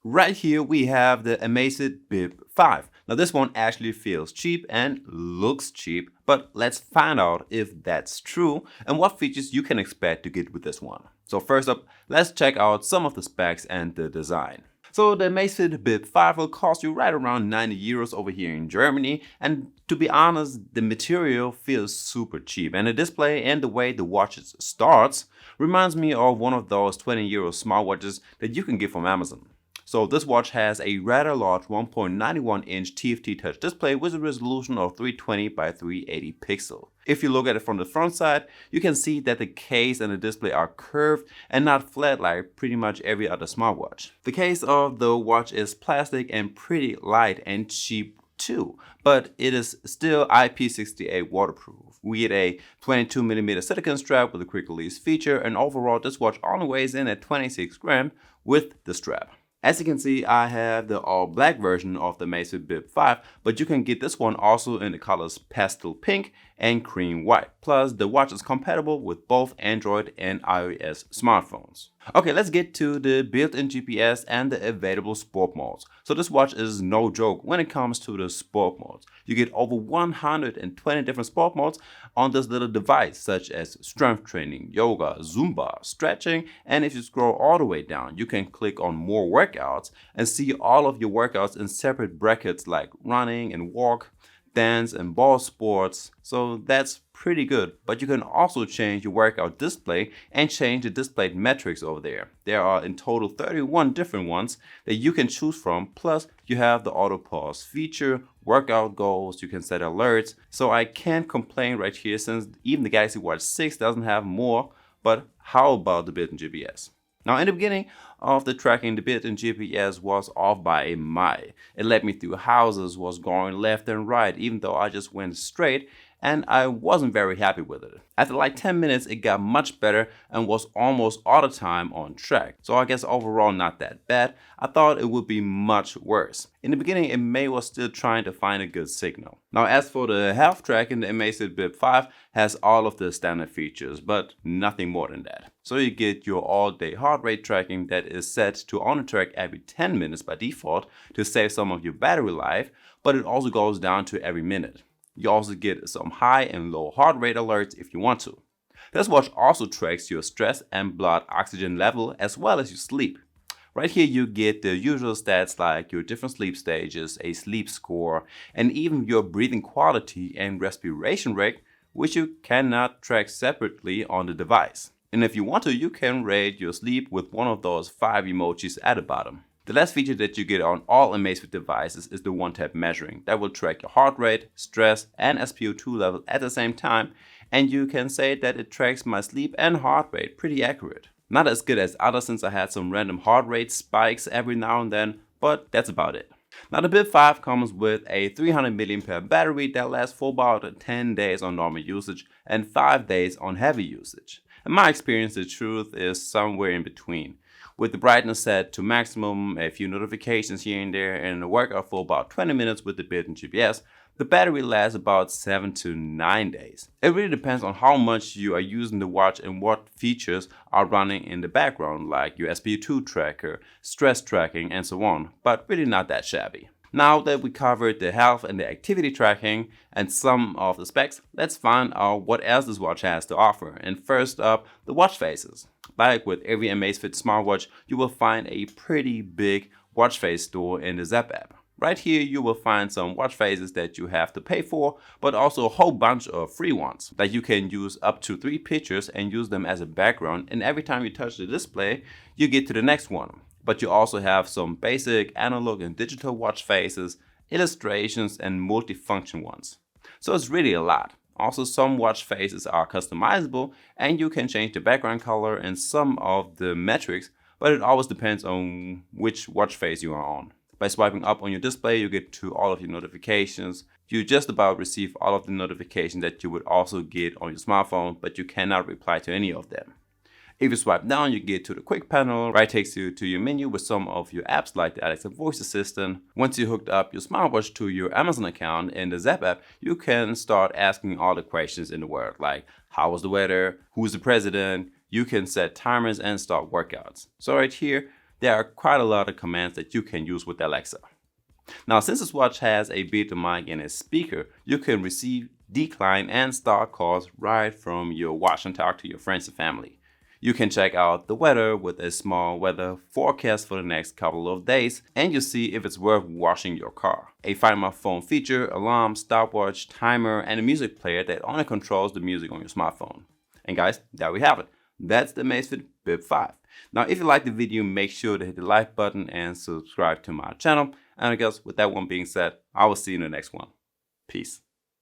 Right here we have the Amazfit Bip 5. Now this one actually feels cheap and looks cheap, but let's find out if that's true and what features you can expect to get with this one. So first up, let's check out some of the specs and the design. So the Amazfit Bip 5 will cost you right around 90 euros over here in Germany, and to be honest, the material feels super cheap, and the display and the way the watch starts reminds me of one of those 20 euro smartwatches that you can get from Amazon. So this watch has a rather large 1.91-inch TFT touch display with a resolution of 320 by 380 pixel. If you look at it from the front side, you can see that the case and the display are curved and not flat like pretty much every other smartwatch. The case of the watch is plastic and pretty light and cheap too, but it is still IP68 waterproof. We get a 22mm silicone strap with a quick release feature, and overall this watch only weighs in at 26 grams with the strap. As you can see, I have the all black version of the Amazfit Bip 5, but you can get this one also in the colors pastel pink and cream white. Plus, the watch is compatible with both Android and iOS smartphones. Okay, let's get to the built-in GPS and the available sport modes. So this watch is no joke when it comes to the sport modes. You get over 120 different sport modes on this little device, such as strength training, yoga, Zumba, stretching, and if you scroll all the way down, you can click on more workouts and see all of your workouts in separate brackets like running and walk, dance and ball sports. So that's pretty good, but you can also change your workout display and change the displayed metrics over there. There are in total 31 different ones that you can choose from, plus you have the auto pause feature, workout goals, you can set alerts. So I can't complain right here since even the Galaxy Watch 6 doesn't have more, but how about the built-in GPS? Now in the beginning of the tracking, the built-in GPS was off by a mile. It led me through houses, was going left and right, even though I just went straight, and I wasn't very happy with it. After like 10 minutes, it got much better and was almost all the time on track. So I guess overall not that bad. I thought it would be much worse. In the beginning, it may was still trying to find a good signal. Now as for the health tracking, the Amazfit Bip 5 has all of the standard features, but nothing more than that. So you get your all-day heart rate tracking that is set to only track every 10 minutes by default to save some of your battery life, but it also goes down to every minute. You also get some high and low heart rate alerts if you want to. This watch also tracks your stress and blood oxygen level as well as your sleep. Right here you get the usual stats like your different sleep stages, a sleep score, and even your breathing quality and respiration rate, which you cannot track separately on the device. And if you want to, you can rate your sleep with one of those 5 emojis at the bottom. The last feature that you get on all Amazfit devices is the one-tap measuring. That will track your heart rate, stress, and SpO2 level at the same time, and you can say that it tracks my sleep and heart rate pretty accurate. Not as good as others since I had some random heart rate spikes every now and then, but that's about it. Now the Bip 5 comes with a 300 mAh battery that lasts for about 10 days on normal usage and 5 days on heavy usage. In my experience, the truth is somewhere in between. With the brightness set to maximum, a few notifications here and there, and a workout for about 20 minutes with the built-in GPS, the battery lasts about 7 to 9 days. It really depends on how much you are using the watch and what features are running in the background, like your SpO2 tracker, stress tracking, and so on, but really not that shabby. Now that we covered the health and the activity tracking and some of the specs, let's find out what else this watch has to offer. And first up, the watch faces. Like with every Amazfit smartwatch, you will find a pretty big watch face store in the Zap app. Right here, you will find some watch faces that you have to pay for, but also a whole bunch of free ones that you can use up to 3 pictures and use them as a background. And every time you touch the display, you get to the next one. But you also have some basic analog and digital watch faces, illustrations, and multifunction ones. So it's really a lot. Also, some watch faces are customizable and you can change the background color and some of the metrics, but it always depends on which watch face you are on. By swiping up on your display, you get to all of your notifications. You just about receive all of the notifications that you would also get on your smartphone, but you cannot reply to any of them. If you swipe down, you get to the quick panel. Right takes you to your menu with some of your apps like the Alexa voice assistant. Once you hooked up your smartwatch to your Amazon account in the Zap app, you can start asking all the questions in the world, like how was the weather, who's the president. You can set timers and start workouts. So right here, there are quite a lot of commands that you can use with Alexa. Now, since this watch has a built-in mic and a speaker, you can receive, decline, and start calls right from your watch and talk to your friends and family. You can check out the weather with a small weather forecast for the next couple of days, and you'll see if it's worth washing your car. A Find My Phone feature, alarm, stopwatch, timer, and a music player that only controls the music on your smartphone. And guys, there we have it. That's the Amazfit Bip 5. Now, if you liked the video, make sure to hit the like button and subscribe to my channel. And I guess with that one being said, I will see you in the next one. Peace.